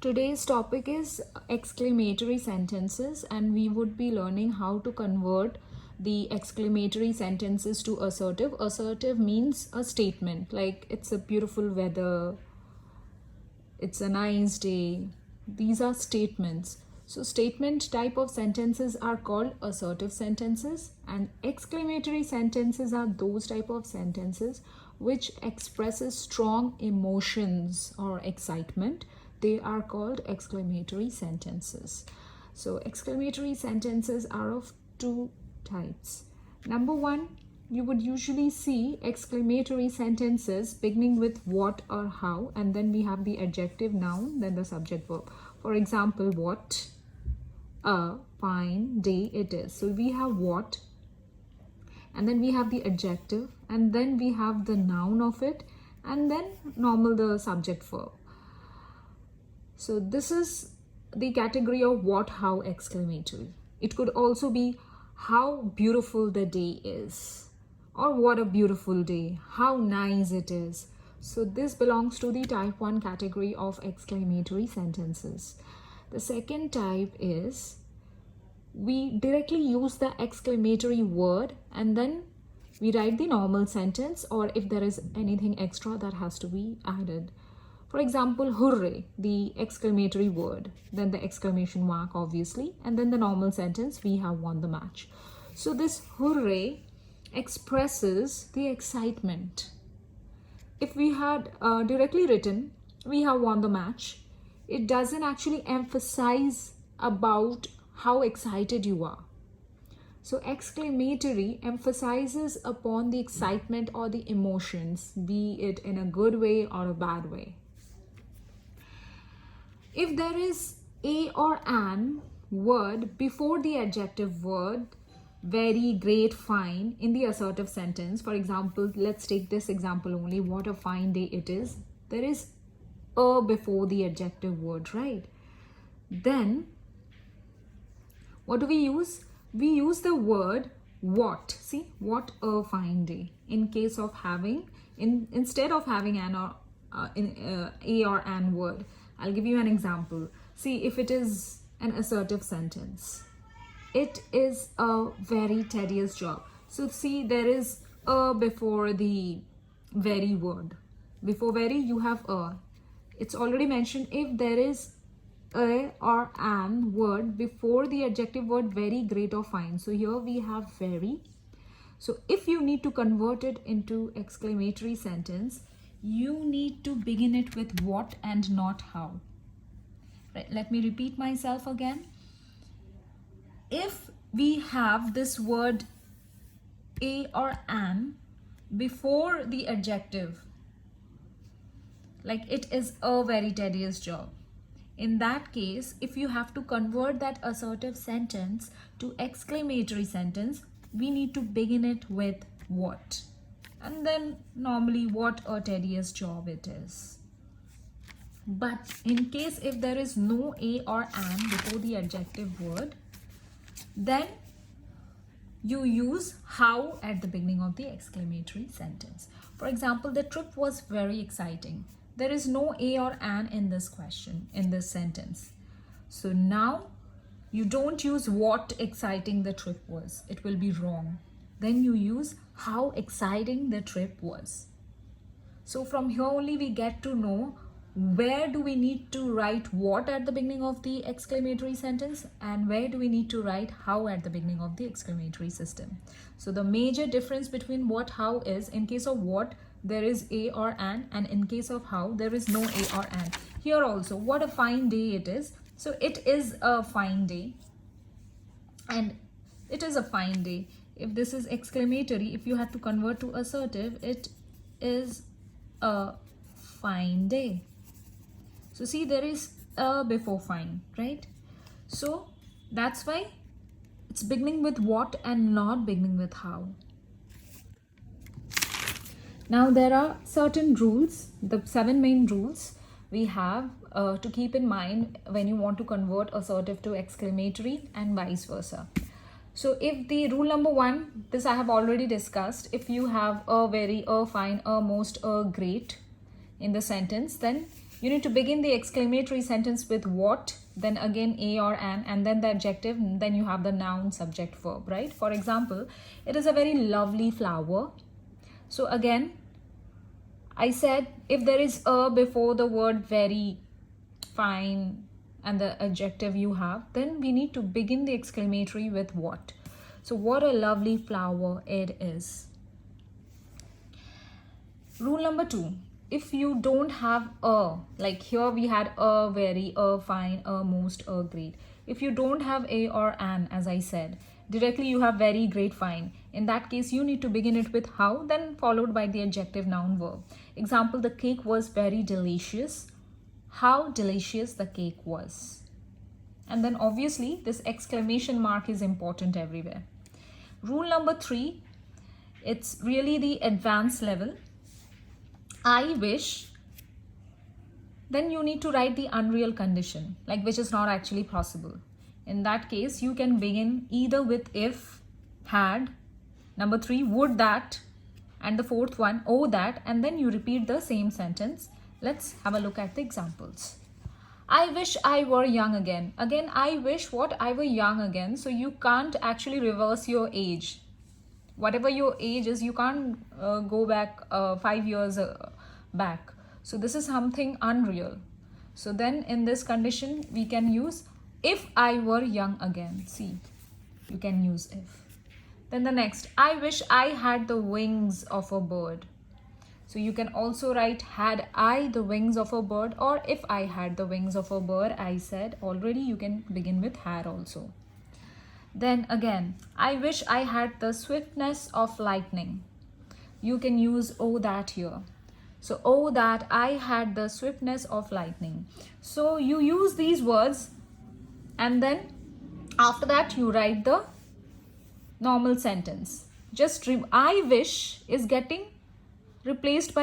Today's topic is exclamatory sentences, and we would be learning how to convert the exclamatory sentences to assertive. Assertive means a statement like it's a beautiful weather, it's a nice day. These are statements. So statement type of sentences are called assertive sentences, and exclamatory sentences are those type of sentences which expresses strong emotions or excitement. They are called exclamatory sentences. So exclamatory sentences are of two types. Number one, you would usually see exclamatory sentences beginning with what or how, and then we have the adjective, noun, then the subject, verb. For example, what a fine day it is. So we have what, and then we have the adjective, and then we have the noun of it, and then normal the subject, verb. So this is the category of what, how exclamatory. It could also be how beautiful the day is, or what a beautiful day, how nice it is. So this belongs to the type 1 category of exclamatory sentences. The second type is we directly use the exclamatory word and then we write the normal sentence, or if there is anything extra that has to be added. For example, hooray, the exclamatory word, then the exclamation mark obviously, and then the normal sentence, we have won the match. So this hooray expresses the excitement. If we had directly written, we have won the match, it doesn't actually emphasize about how excited you are. So exclamatory emphasizes upon the excitement or the emotions, be it in a good way or a bad way. If there is a or an word before the adjective word, very, great, fine, in the assertive sentence, for example, let's take this example only, what a fine day it is, there is a before the adjective word, right? Then what do we use? We use the word what. See, what a fine day. In case of having, instead of having an or a or an word. I'll give you an example. See, if it is an assertive sentence, it is a very tedious job. So see, there is a before the very word. Before very, you have a. It's already mentioned if there is a or an word before the adjective word very, great or fine. So here we have very. So if you need to convert it into exclamatory sentence, you need to begin it with what and not how. Right, let me repeat myself again. If we have this word a or an before the adjective, like it is a very tedious job, in that case, if you have to convert that assertive sentence to exclamatory sentence, we need to begin it with what. And then normally what a tedious job it is. But in case if there is no a or an before the adjective word, then you use how at the beginning of the exclamatory sentence. For example, the trip was very exciting. There is no a or an in this question, in this sentence. So now you don't use what exciting the trip was. It will be wrong. Then you use how exciting the trip was. So from here only we get to know where do we need to write what at the beginning of the exclamatory sentence and where do we need to write how at the beginning of the exclamatory system. So the major difference between what, how is, in case of what, there is a or an, and in case of how, there is no a or an. Here also, what a fine day it is. So it is a fine day, and it is a fine day. If this is exclamatory, if you had to convert to assertive, it is a fine day. So see, there is a before fine, right? So that's why it's beginning with what and not beginning with how. Now there are certain rules, the 7 main rules we have to keep in mind when you want to convert assertive to exclamatory and vice versa. So if the rule number 1, this I have already discussed, if you have a very, a fine, a most, a great in the sentence, then You need to begin the exclamatory sentence with what, then again a or an, and then the adjective, then you have the noun, subject, verb, right? For example, it is a very lovely flower. So again, I said if there is a before the word very, fine, and the adjective you have, then we need to begin the exclamatory with what. So what a lovely flower it is. Rule number 2. If you don't have a, like here we had a very, a fine, a most, a great. If you don't have a or an, as I said, directly you have very, great, fine. In that case, you need to begin it with how, then followed by the adjective, noun, verb. Example, the cake was very delicious. How delicious the cake was. And then obviously this exclamation mark is important everywhere. Rule number 3, it's really the advanced level. I wish, then you need to write the unreal condition, like which is not actually possible. In that case, you can begin either with if, had, number 3, would that, and the 4th one, oh that, and then you repeat the same sentence. Let's have a look at the examples. I wish I were young again. Again, I wish what? I were young again. So you can't actually reverse your age. Whatever your age is, you can't go back 5 years back. So this is something unreal. So then in this condition, we can use if I were young again. See, you can use if. Then the next, I wish I had the wings of a bird. So you can also write had I the wings of a bird, or if I had the wings of a bird. I said already you can begin with had also. Then again, I wish I had the swiftness of lightning. You can use oh that here. So oh that I had the swiftness of lightning. So you use these words, and then after that you write the normal sentence. Just I wish is getting replaced by